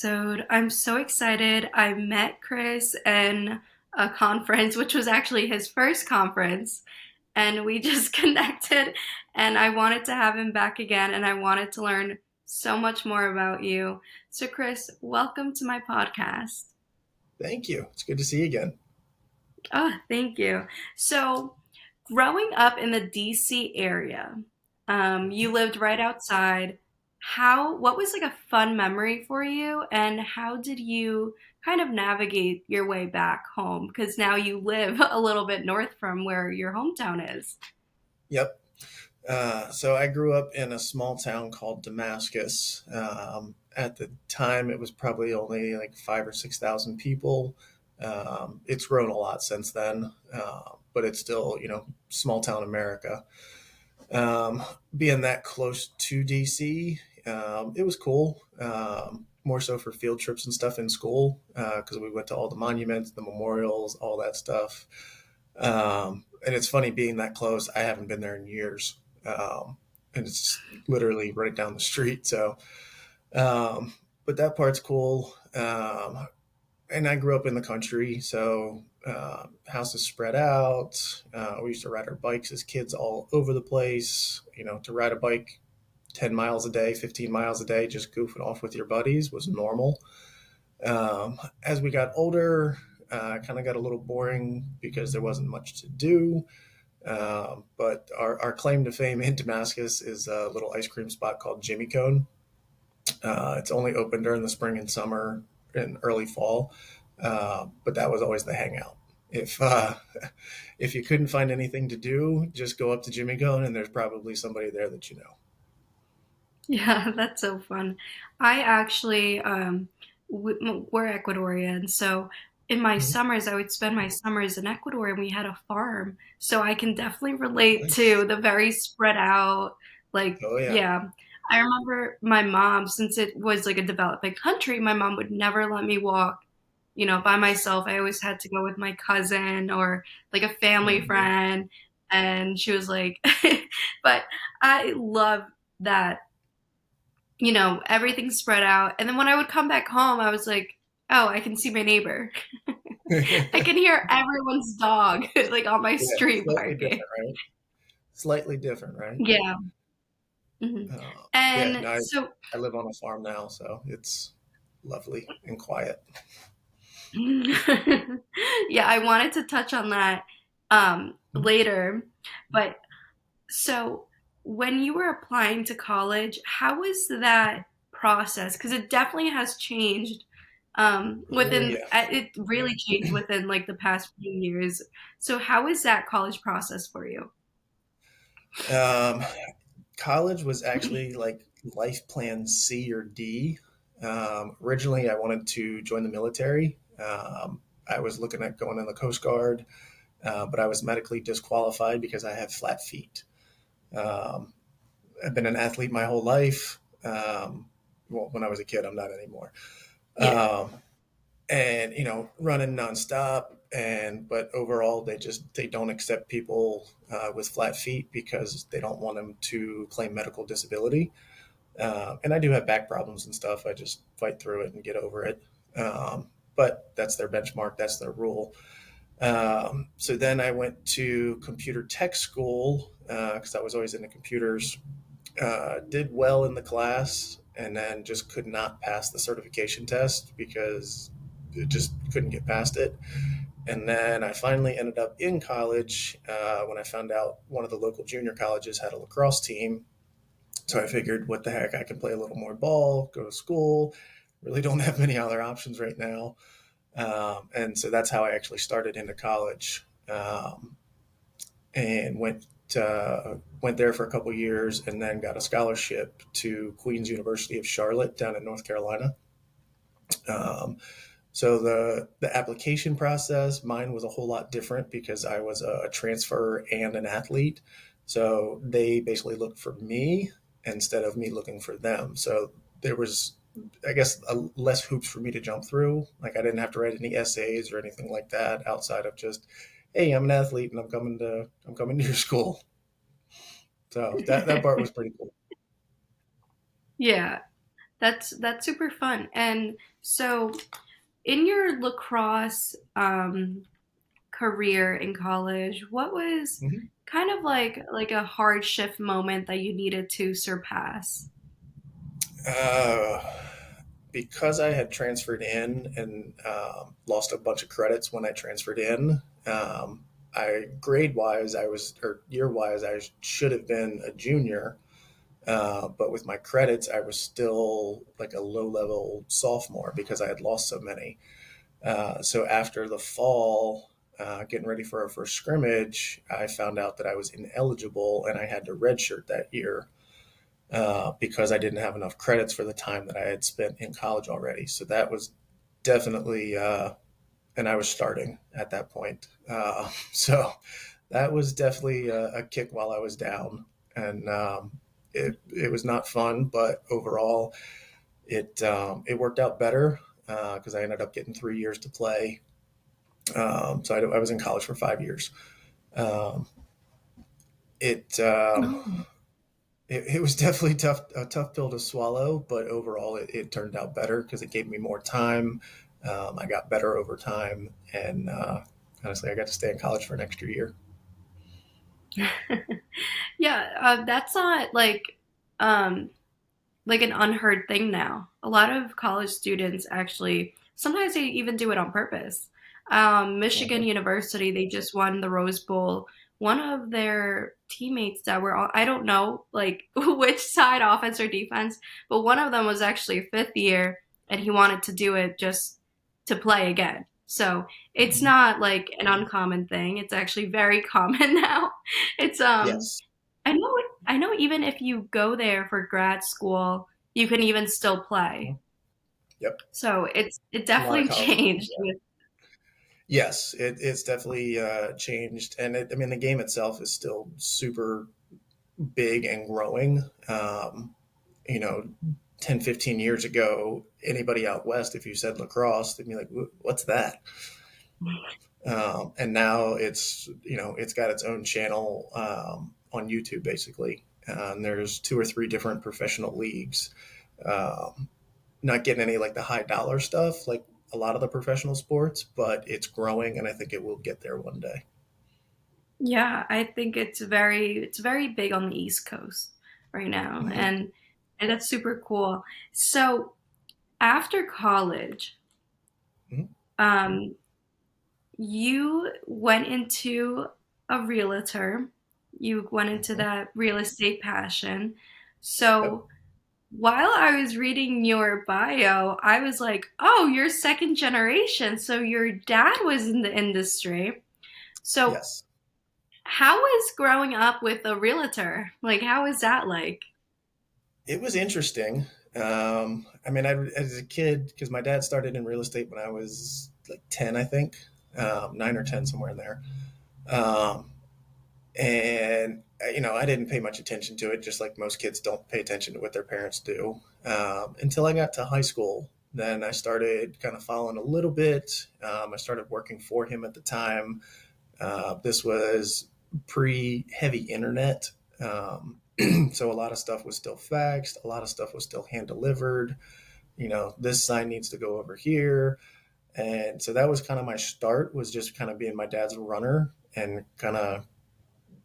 I'm so excited. I met Chris in a conference, which was actually his first conference, and we just connected. And I wanted to have him back again, and I wanted to learn so much more about you. So, Chris, welcome to my podcast. Thank you. It's good to see you again. Oh, thank you. So, growing up in the DC area, you lived right outside. What was like a fun memory for you, and how did you kind of navigate your way back home? Because now you live a little bit north from where your hometown is. Yep. So I grew up in a small town called Damascus. At the time, it was probably only like 5 or 6 thousand people. It's grown a lot since then, but it's still, small town America. Um, Being that close to DC, it was cool. More so for field trips and stuff in school, because we went to all the monuments, the memorials, all that stuff. And it's funny being that close. I haven't been there in years, and it's literally right down the street. Um, but that part's cool. And I grew up in the country, so houses spread out. We used to ride our bikes as kids all over the place. To ride a bike 10 miles a day, 15 miles a day, just goofing off with your buddies was normal. As we got older, kind of got a little boring because there wasn't much to do. But our claim to fame in Damascus is a little ice cream spot called Jimmy Cone. It's only open during the spring and summer and early fall, but that was always the hangout. If if you couldn't find anything to do, just go up to Jimmy Cone, and there's probably somebody there that you know. Yeah, that's so fun. I actually, we're Ecuadorian, so in my Mhm. summers, I would spend my summers in Ecuador, and we had a farm. So I can definitely relate to Nice. the very spread out, like, Oh yeah. yeah. I remember my mom, since it was like a developing country, my mom would never let me walk, by myself. I always had to go with my cousin or like a family Mhm. friend. And she was like, but I love that everything's spread out. And then when I would come back home, I was like, oh, I can see my neighbor. I can hear everyone's dog like on my Yeah, street slightly barking. different, right? Slightly different, right? Yeah. Hmm. Yeah. And No, so, I live on a farm now, so it's lovely and quiet. yeah, I wanted to touch on that later. But so, when you were applying to college, how was that process? Because it definitely has changed. Oh Within yeah. it really changed within like the past few years. So, how is that college process for you? Um, College was actually like life plan C or D. Originally, I wanted to join the military. I was looking at going in the Coast Guard, but I was medically disqualified because I have flat feet. Um, I've been an athlete my whole life. Well, when I was a kid, I'm not anymore. Yeah. Um, and running nonstop. And but overall, they don't accept people with flat feet because they don't want them to claim medical disability. And I do have back problems and stuff. I just fight through it and get over it. But that's their benchmark. That's their rule. So then I went to computer tech school because I was always into computers. Did well in the class, and then just could not pass the certification test because it just couldn't get past it. And then I finally ended up in college when I found out one of the local junior colleges had a lacrosse team. So I figured, what the heck, I can play a little more ball, go to school. Really don't have many other options right now. And so that's how I actually started into college, and went there for a couple years, and then got a scholarship to Queen's University of Charlotte down in North Carolina. Um, so the application process, mine was a whole lot different because I was a transfer and an athlete. So they basically looked for me instead of me looking for them. So there was, I guess, less hoops for me to jump through. Like I didn't have to write any essays or anything like that outside of just, hey, I'm an athlete and I'm coming to your school. So that part was pretty cool. Yeah, That's super fun. And so, in your lacrosse career in college, what was Mhm. kind of like a hard shift moment that you needed to surpass? Uh, because I had transferred in and lost a bunch of credits when I transferred in, I grade wise, I was, or year wise, I should have been a junior. But with my credits, I was still like a low level sophomore because I had lost so many. So after the fall, getting ready for our first scrimmage, I found out that I was ineligible and I had to redshirt that year because I didn't have enough credits for the time that I had spent in college already. So that was definitely, and I was starting at that point. So that was definitely a kick while I was down. And it was not fun, but overall, it worked out better because I ended up getting 3 years to play. So I was in college for 5 years. Um, it, um, Oh. it was definitely a tough pill to swallow, but overall it turned out better because it gave me more time. I got better over time, and honestly, I got to stay in college for an extra year. Yeah, that's not um like an unheard thing now. A lot of college students actually sometimes they even do it on purpose. Michigan Mhm. University, they just won the Rose Bowl. One of their teammates that were on, I don't know like which side, offense or defense, but one of them was actually a fifth year and he wanted to do it just to play again. So it's Mhm. not like an uncommon thing. It's actually very common now. It's Yes. I know even if you go there for grad school, you can even still play. Mhm. Yep. So it A lot of definitely colleges do changed that. with Yes, it's definitely changed, and I mean the game itself is still super big and growing. You know, 10, 15 years ago, anybody out west, if you said lacrosse, they'd be like, "What's that?" And now it's got its own channel on YouTube basically. And there's two or three different professional leagues. Um, Not getting any like the high dollar stuff like a lot of the professional sports, but it's growing, and I think it will get there one day. yeah, I think it's very big on the East Coast right now Hmm. and that's super cool. So after college, Hmm. um, you went into a realtor. You went into Hmm. that real estate passion. Yep. So while I was reading your bio, I was like, oh, you're second generation. So your dad was in the industry. So Yes. how was growing up with a realtor? Like, how was that like? It was interesting. I mean, as a kid, because my dad started in real estate when I was like 10, I think, 9 or 10, somewhere in there. Um, and I didn't pay much attention to it, just like most kids don't pay attention to what their parents do, until I got to high school. Then I started kind of following a little bit. I started working for him at the time. This was pre heavy internet, so a lot of stuff was still faxed, a lot of stuff was still hand delivered. This sign needs to go over here. And so that was kind of my start, was just kind of being my dad's runner and kind of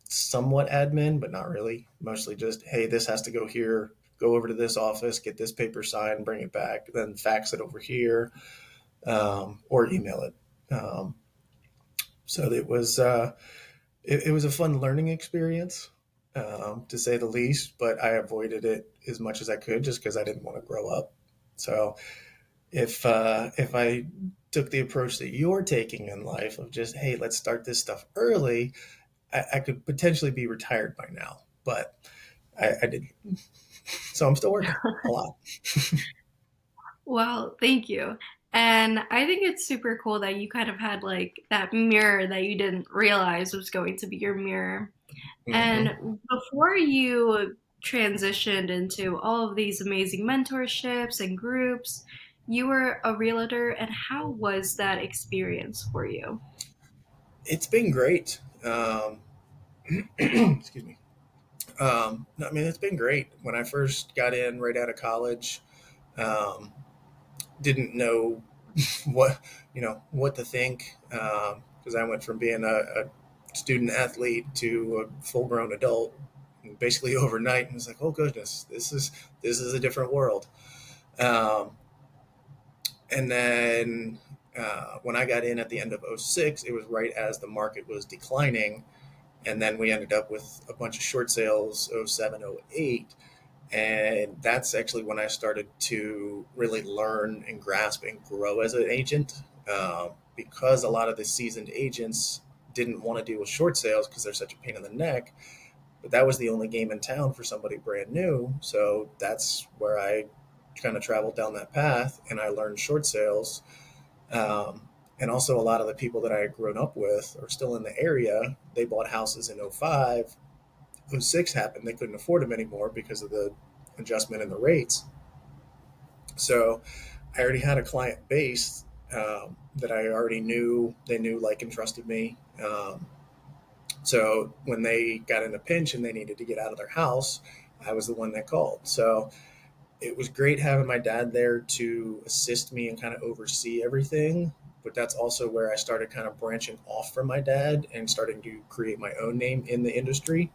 somewhat admin, but not really. Mostly just, hey, this has to go here. Go over to this office, get this paper signed, bring it back, then fax it over here, or email it. So it was a fun learning experience, to say the least. But I avoided it as much as I could just because I didn't want to grow up. So if I took the approach that you're taking in life of just, hey, let's start this stuff early, I could potentially be retired by now, but I didn't. So I'm still working a lot. Well, thank you. And I think it's super cool that you kind of had like that mirror that you didn't realize was going to be your mirror. Hmm. And before you transitioned into all of these amazing mentorships and groups, you were a realtor, and how was that experience for you? It's been great. Excuse me. No, I mean, it's been great. When I first got in right out of college, Um, didn't know what what to think, because I went from being a student athlete to a full grown adult basically overnight, and it's like, oh goodness, this is a different world. Um, and then when I got in at the end of '06, it was right as the market was declining, and then we ended up with a bunch of short sales '07, '08. And that's actually when I started to really learn and grasp and grow as an agent, because a lot of the seasoned agents didn't want to deal with short sales because they're such a pain in the neck. But that was the only game in town for somebody brand new. So that's where I kind of traveled down that path, and I learned short sales. And also, a lot of the people that I had grown up with are still in the area. They bought houses in '05. '06 happened. They couldn't afford them anymore because of the adjustment in the rates. So I already had a client base, that I already knew. They knew, like, and trusted me. So when they got in a pinch and they needed to get out of their house, I was the one that called. So it was great having my dad there to assist me and kind of oversee everything. But that's also where I started kind of branching off from my dad and starting to create my own name in the industry.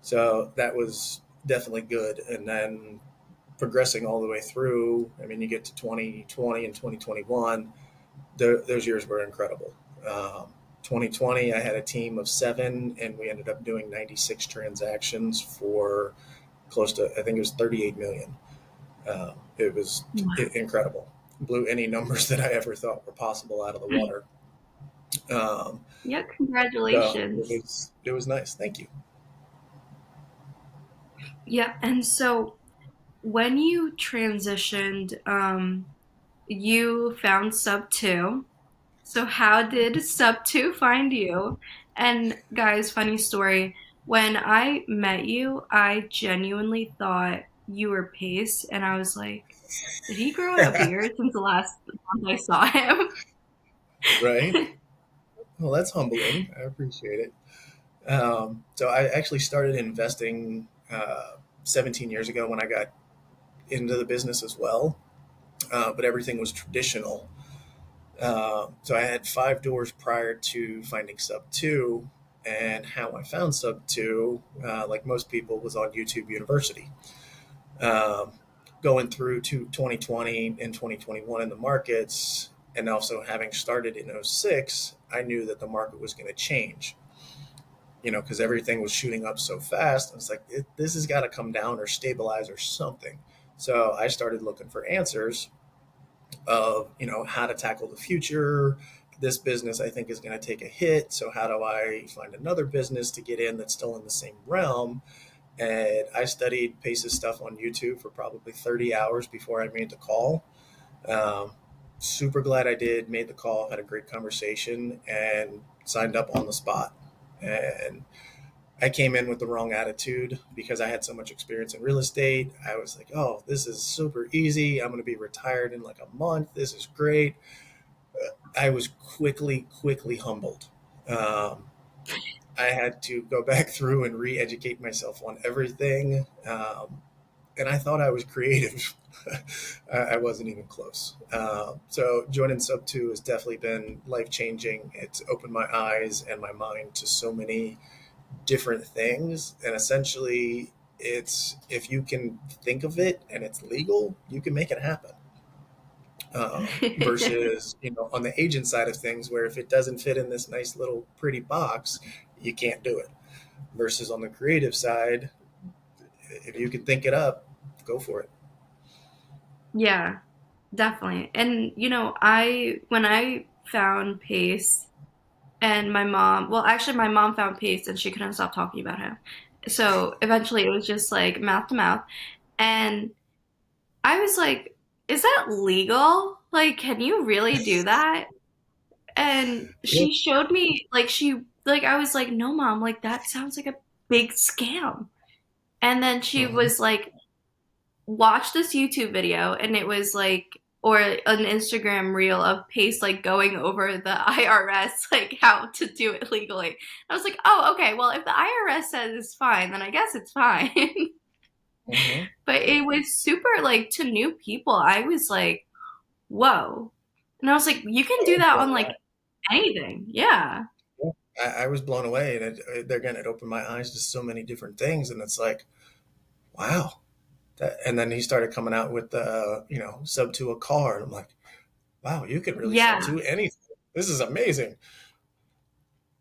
So that was definitely good. And then progressing all the way through, I mean, you get to 2020 and 2021, those years were incredible. 2020, I had a team of 7, and we ended up doing 96 transactions for close to, I think it was 38 million. It was incredible. Blew any numbers that I ever thought were possible out of the water. Um, Yeah, so it congratulations. was it was nice. Thank you. Yeah, and so when you transitioned, you found sub two. So how did sub two find you? And guys, funny story. When I met you, I genuinely thought you were Pace, and I was like, did he grow out a beard since the last time I saw him? Right. Well, that's humbling. I appreciate it. So I actually started investing 17 years ago when I got into the business as well, but everything was traditional. So I had 5 doors prior to finding Sub 2, and how I found Sub 2, like most people, was on YouTube University. Um, Going through to 2020 and 2021 in the markets, and also having started in '06, I knew that the market was going to change, because everything was shooting up so fast. I was like, this has got to come down or stabilize or something. So I started looking for answers of, how to tackle the future. This business, I think, is going to take a hit. So how do I find another business to get in that's still in the same realm? And I studied Pace's stuff on YouTube for probably 30 hours before I made the call. Um, Super glad I did. Made the call, had a great conversation, and signed up on the spot. And I came in with the wrong attitude because I had so much experience in real estate. I was like, oh, this is super easy. I'm going to be retired in like a month. This is great. I was quickly humbled. Um, I had to go back through and re educate myself on everything. And I thought I was creative. I wasn't even close. So joining Sub 2 has definitely been life changing. It's opened my eyes and my mind to so many different things. And essentially, it's, if you can think of it and it's legal, you can make it happen. Versus, on the agent side of things, where if it doesn't fit in this nice little pretty box, you can't do it. Versus on the creative side, if you can think it up, go for it. Yeah, definitely. And I when I found Pace and my mom, well, actually my mom found Pace and she couldn't stop talking about him. So eventually it was just like mouth to mouth. And I was like, is that legal? Like, can you really do that? And Yeah. she showed me, I was like, no, mom, like, that sounds like a big scam. And then she Mhm. was like, watch this YouTube video, and it was like, or an Instagram reel of Pace like going over the IRS, like how to do it legally. I was like, oh, okay, well, if the IRS says it's fine, then I guess it's fine. Mm-hmm. But it was super like to new people. I was like, whoa. And I was like, you can I do was that blown on away. like anything. Yeah. Yeah. I was blown away, and again, it opened my eyes to so many different things, and it's like, wow. And then he started coming out with the, sub to a car, and I'm like, wow, you can really sub Yeah. to anything. This is amazing.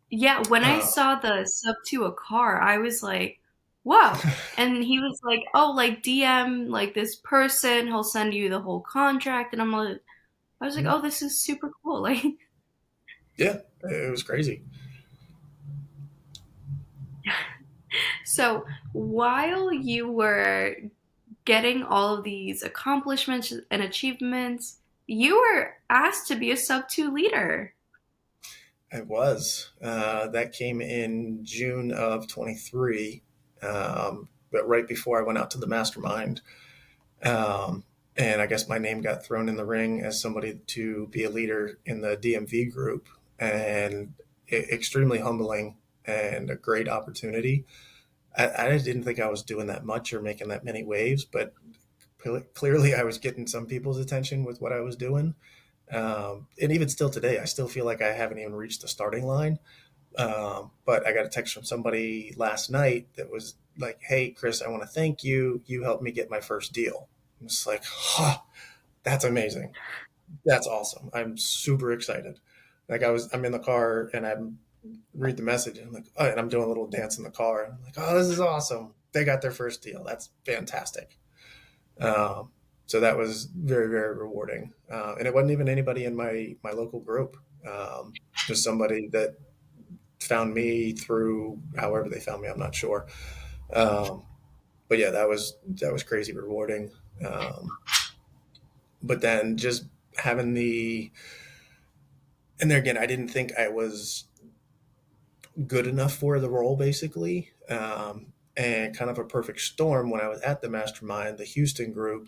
Yeah. When I Uh, saw the sub to a car, I was like, whoa. And he was like, oh, like DM like this person, he'll send you the whole contract. And I was like, oh, this is super cool. Like, yeah, it was crazy. so while you were getting all of these accomplishments and achievements, you were asked to be a sub 2 leader. It was. That came in June of 23, but right before I went out to the mastermind. Um, and I guess my name got thrown in the ring as somebody to be a leader in the DMV group, and extremely humbling and a great opportunity. I didn't think I was doing that much or making that many waves, but clearly I was getting some people's attention with what I was doing. And even still today, I still feel like I haven't even reached the starting line. But I got a text from somebody last night that was like, "Hey, Chris, I want to thank you. You helped me get my first deal." I'm just like, "Huh, that's amazing. That's awesome. I'm super excited." Like I'm in the car and I'm read the message and I'm like, oh, and I'm doing a little dance in the car. I'm like, "Oh, this is awesome. They got their first deal. That's fantastic." Um, so that was very, very rewarding. And it wasn't even anybody in my local group. Just somebody that found me through however they found me. I'm not sure. Um, but yeah, that was crazy rewarding. Um, but then just having and there again, I didn't think I was good enough for the role, basically. And kind of a perfect storm when I was at the mastermind, the Houston group,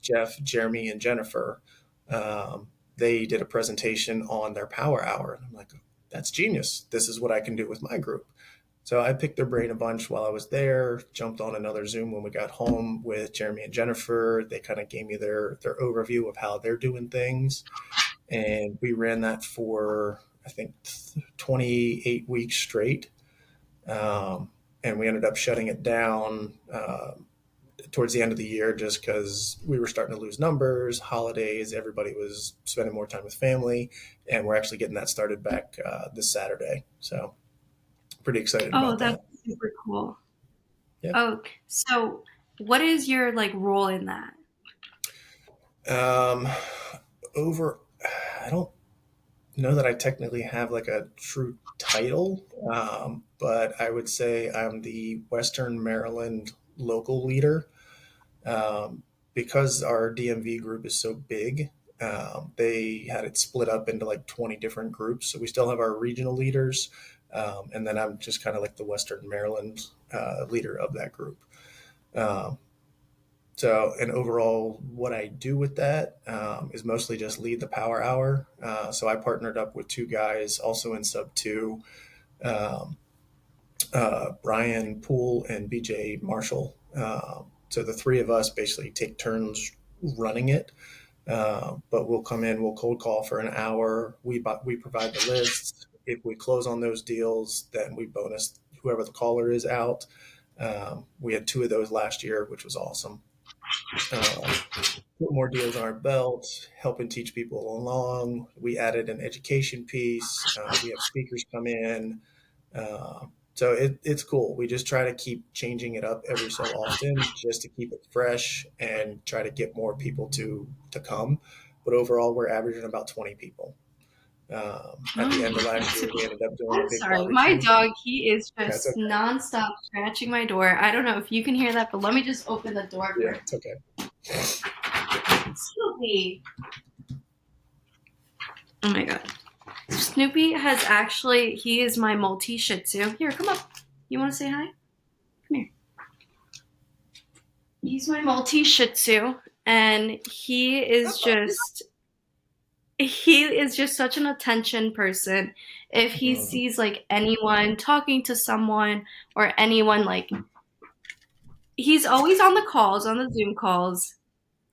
Jeff, Jeremy, and Jennifer, um, they did a presentation on their power hour. And I'm like, that's genius. This is what I can do with my group. So I picked their brain a bunch while I was there, jumped on another Zoom when we got home with Jeremy and Jennifer. They kind of gave me their overview of how they're doing things. And we ran that for, I think, 28 weeks straight. Um, and we ended up shutting it down towards the end of the year just because we were starting to lose numbers, holidays, everybody was spending more time with family. And we're actually getting that started back this Saturday. So pretty excited Oh, about that's that. super cool. Yeah. Oh, so what is your like role in that? Um, over, I don't know that I technically have like a true title, but I would say I'm the Western Maryland local leader. Um, because our DMV group is so big, they had it split up into like 20 different groups. So we still have our regional leaders, and then I'm just kind of like the Western Maryland leader of that group. Um, and overall, what I do with that is mostly just lead the power hour. So I partnered up with two guys also in sub two, um, Brian Poole and BJ Marshall. So the three of us basically take turns running it. But we'll come in, we'll cold call for an hour. We provide the lists. If we close on those deals, then we bonus whoever the caller is out. We had two of those last year, which was awesome. Put more deals on our belt, helping teach people along. We added an education piece. We have speakers come in. So it's cool. We just try to keep changing it up every so often just to keep it fresh and try to get more people to come. But overall, we're averaging about 20 people. At the end of Oh, last that's year, super we cool. ended up doing a I'm big sorry. My barbecue. dog, he is That's just okay. nonstop scratching my door. I don't know if you can hear that, but let me just open the door Yeah, for it's okay. Snoopy. Oh my god. Snoopy has actually, he is my Maltese Shih Tzu. Here, come up. You want to say hi? Come here. He's my Maltese Shih Tzu, and he is just such an attention person. If he Mhm. sees like anyone talking to someone or anyone like he's always on the calls, on the Zoom calls.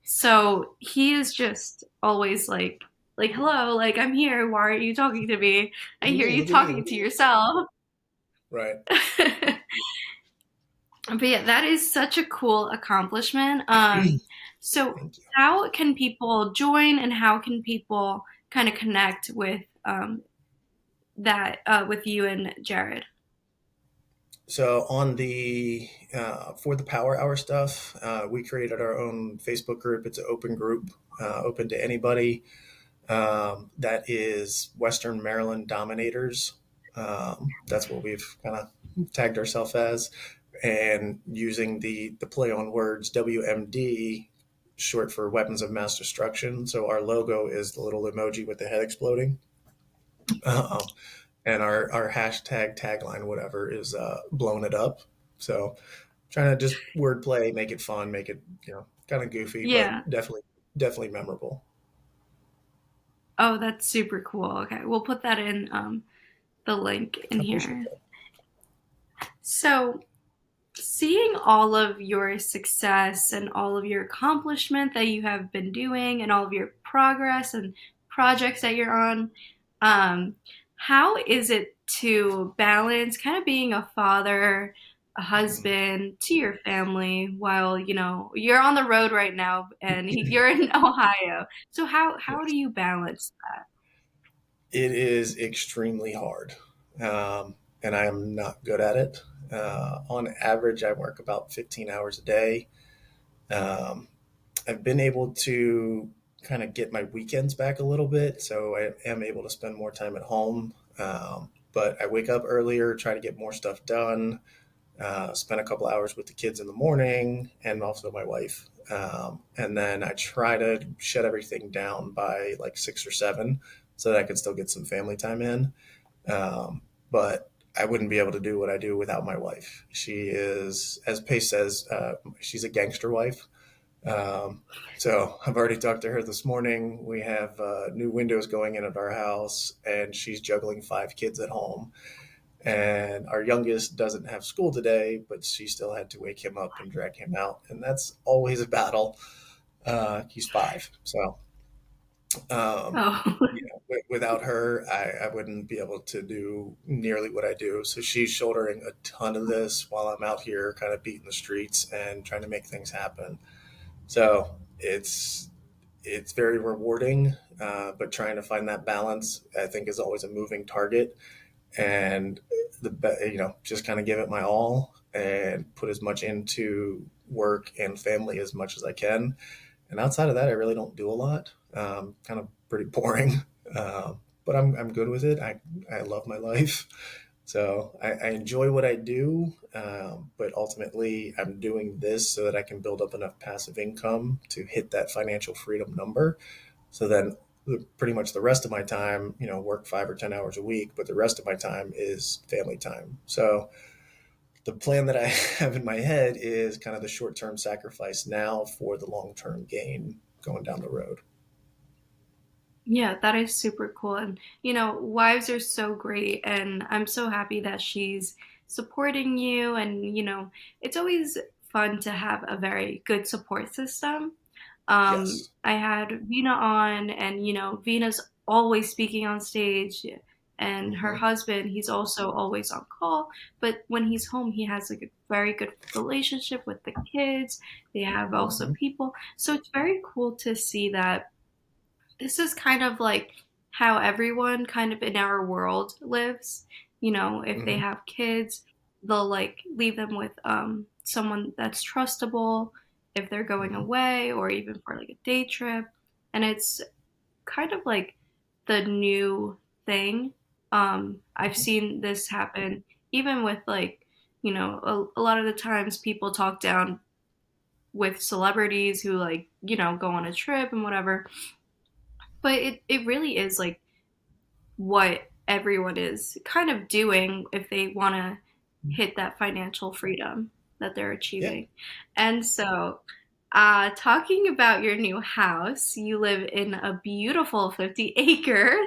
So he is just always like, hello, like I'm here. Why are you talking to me? I Look at hear me, you look at me, talking look to at me. yourself. Right. But yeah, that is such a cool accomplishment. So Thank you. how can people join and how can people kind of connect with that with you and Jared? So on the for the Power Hour stuff, we created our own Facebook group. It's an open group, open to anybody. That is Western Maryland Dominators. That's what we've kind of tagged ourselves as, and using the play on words WMD, short for Weapons of Mass Destruction. So our logo is the little emoji with the head exploding. Um, and our hashtag tagline, whatever, is blowing it up. So trying to just wordplay, make it fun, make it kind of goofy, but Yeah. definitely memorable. Oh, that's super cool. Okay, we'll put that in the link in I appreciate here. that. So seeing all of your success and all of your accomplishment that you have been doing and all of your progress and projects that you're on, um, how is it to balance kind of being a father, a Mhm. husband to your family while you're on the road right now and you're in Ohio? So how do Yes. you balance that? It is extremely hard, and I am not good at it. On average, I work about 15 hours a day. Um, I've been able to kind of get my weekends back a little bit, so I am able to spend more time at home. But I wake up earlier, try to get more stuff done, spend a couple hours with the kids in the morning, and also my wife. And then I try to shut everything down by like 6 or 7 so that I can still get some family time in. But I wouldn't be able to do what I do without my wife. She is, as Pace says, she's a gangster wife. Um, so I've already talked to her this morning. We have new windows going in at our house, and she's juggling 5 kids at home. And our youngest doesn't have school today, but she still had to wake him up and drag him out, and that's always a battle. He's 5, so Oh. without her, I wouldn't be able to do nearly what I do. So she's shouldering a ton of this while I'm out here, kind of beating the streets and trying to make things happen. So it's very rewarding, but trying to find that balance, I think, is always a moving target. And just kind of give it my all and put as much into work and family as much as I can. And outside of that, I really don't do a lot. Kind of pretty boring, but I'm good with it. I love my life. So I enjoy what I do, but ultimately I'm doing this so that I can build up enough passive income to hit that financial freedom number. So then pretty much the rest of my time, work 5 or 10 hours a week, but the rest of my time is family time. So the plan that I have in my head is kind of the short term sacrifice now for the long term gain going down the road. Yeah, that is super cool. And, wives are so great. And I'm so happy that she's supporting you. And, it's always fun to have a very good support system. Yes. I had Veena on, and, Veena's always speaking on stage. And her Hmm. husband, he's also always on call. But when he's home, he has like a very good relationship with the kids. They have also Hmm. people. So it's very cool to see that this is kind of like how everyone kind of in our world lives. If they Hmm. have kids, they'll like leave them with someone that's trustable if they're going Hmm. away or even for like a day trip. And it's kind of like the new thing. I've Hmm. seen this happen even with like, a lot of the times people talk down with celebrities who like, go on a trip and whatever. But it really is like what everyone is kind of doing if they want to hit that financial freedom that they're Yeah. achieving. And so, talking about your new house, you live in a beautiful 50 acre.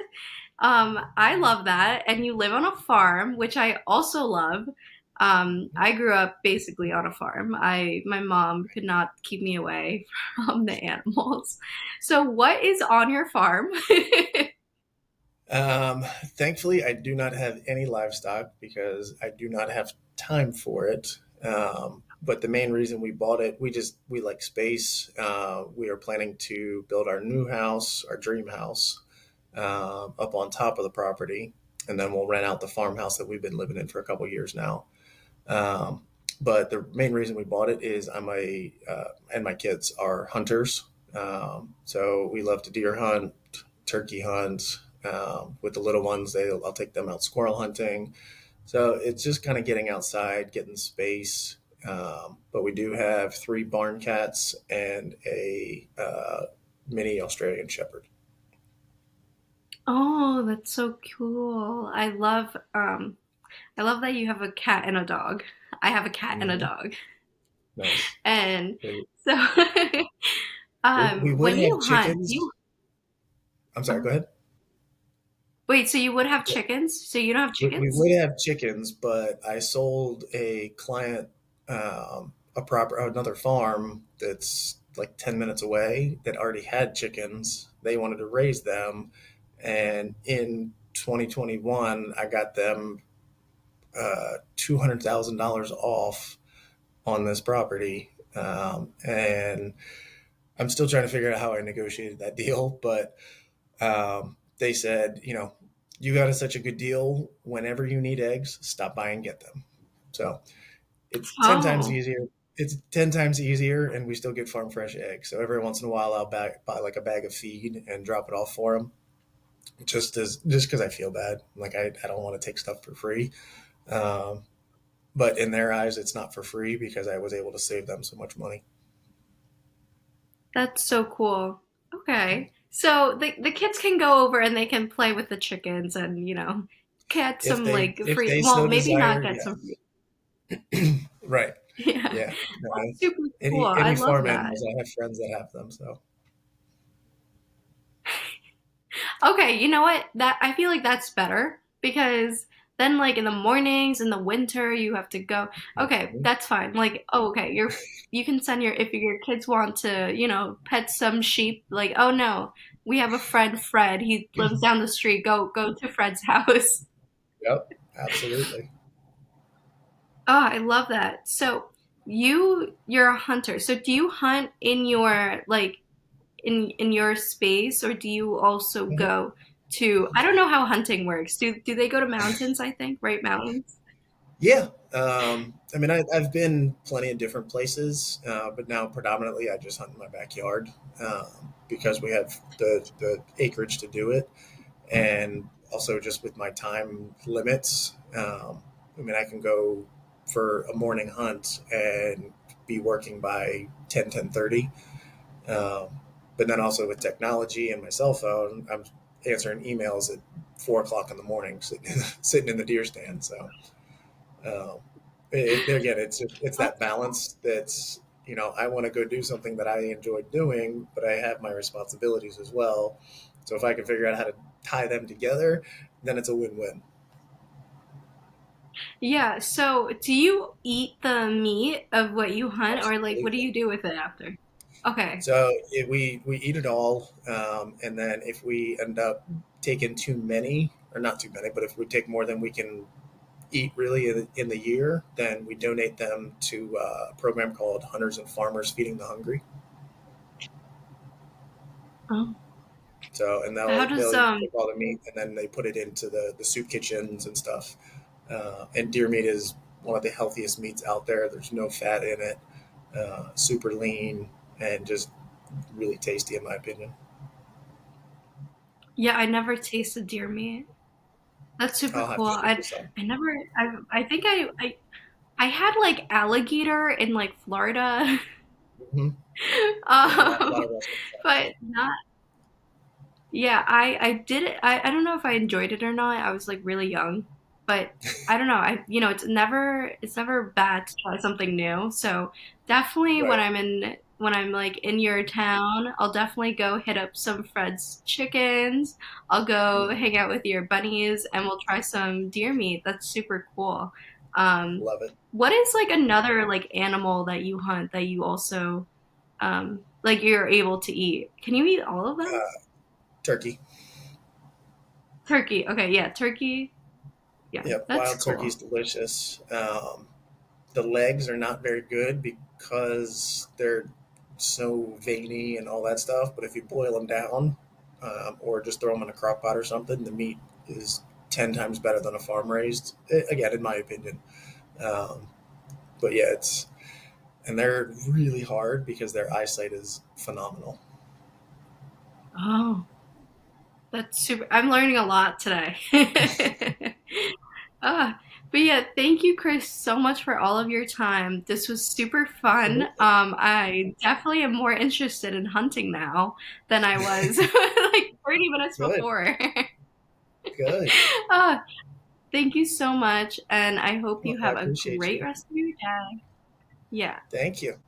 I love that. And you live on a farm, which I also love. I grew up basically on a farm. My mom could not keep me away from the animals. So what is on your farm? Thankfully, I do not have any livestock because I do not have time for it. But the main reason we bought it, we like space. We are planning to build our new house, our dream house, up on top of the property, and then we'll rent out the farmhouse that we've been living in for a couple of years now. Um, but the main reason we bought it is and my kids are hunters. So we love to deer hunt, turkey hunt. With the little ones, I'll take them out squirrel hunting. So it's just kind of getting outside, getting space. But we do have three barn cats and a mini Australian Shepherd. Oh, that's so cool. I love that you have a cat and a dog. I have a cat and a Mhm. dog. Nice. And We, so we would when have you hunt, do chickens. you I'm sorry, uh, go ahead. wait, so you would have chickens? So you don't have We chickens? would have chickens, but I sold a client another farm that's like 10 minutes away that already had chickens. They wanted to raise them, and in 2021, I got them $200,000 off on this property, and I'm still trying to figure out how I negotiated that deal, but they said, you got us such a good deal. Whenever you need eggs, stop by and get them. So it's 10 times Oh, easier. It's 10 times easier, and we still get farm fresh eggs. So every once in a while, I'll buy like a bag of feed and drop it off for them, just because I feel bad. Like I don't want to take stuff for free. Um, but in their eyes, it's not for free because I was able to save them so much money. that's so cool. Okay. So the kids can go over and they can play with the chickens and, get some like If free, they well, so maybe not desire, get some free. yes. Right. Yeah. Yeah. No, That's super cool. I any love farm that. animals, I have friends that have them. So Okay, you know what? That I feel like that's better because then like in the mornings in the winter you have to go. Okay, mhm. that's fine. Like, oh, okay, you can send your if your kids want to, pet some sheep, like, oh no, we have a friend Fred. He lives down the street. Go to Fred's house. Yep, absolutely. Oh, I love that. So you're a hunter. So do you hunt in your like in your space, or do you also Mhm. go to, I don't know how hunting works. Do they go to mountains, I think, right? Mountains? Yeah. I mean, I've been plenty of different places, but now predominantly I just hunt in my backyard because we have the acreage to do it. And also just with my time limits, I mean, I can go for a morning hunt and be working by 10:30. Um, but then also with technology and my cell phone, I'm answering emails at 4 o'clock in the morning, sitting in the deer stand. So um, again, it's Oh, that balance that's I want to go do something that I enjoy doing, but I have my responsibilities as well. So if I can figure out how to tie them together, then it's a win-win. yeah. So do you eat the meat of what you hunt, or like what do Absolutely. you do with it after? Okay. So we eat it all, and then if we end up taking too many, or not too many, but if we take more than we can eat really in the year, then we donate them to a program called Hunters and Farmers Feeding the Hungry. Oh. So and How they'll does take all the meat and then they put it into the soup kitchens and stuff. And deer meat is one of the healthiest meats out there. There's no fat in it, super lean, and just really tasty in my opinion. yeah, I never tasted deer meat. That's super I'll have cool. to shoot I this up. I never I think I had like alligator in like Florida. Mm-hmm. Yeah, a lot um of restaurants have but not. Yeah, I did it. I don't know if I enjoyed it or not. I was like really young, but I don't know. It's never bad to try something new. So definitely it. Right. when I'm like in your town, I'll definitely go hit up some Fred's chickens. I'll go Mm-hmm. hang out with your bunnies and we'll try some deer meat. That's super cool. Love it. What is like another like animal that you hunt that you also like you're able to eat? Can you eat all of them? Turkey. Turkey. Okay, yeah, turkey. Yeah, Yep, that's wild turkey cool. is delicious. The legs are not very good because they're so veiny and all that stuff. But if you boil them down, or just throw them in a crock pot or something, the meat is 10 times better than a farm raised. Again, in my opinion. Um, but yeah, it's and they're really hard because their eyesight is phenomenal. Oh, that's super. I'm learning a lot today. Ah, but yeah, thank you, Chris, so much for all of your time. This was super fun. Absolutely. I definitely am more interested in hunting now than I was like 30 minutes Good. before. Good. Ah, thank you so much, and I hope Well, you I have a appreciate great you. rest of your day. Yeah. Thank you.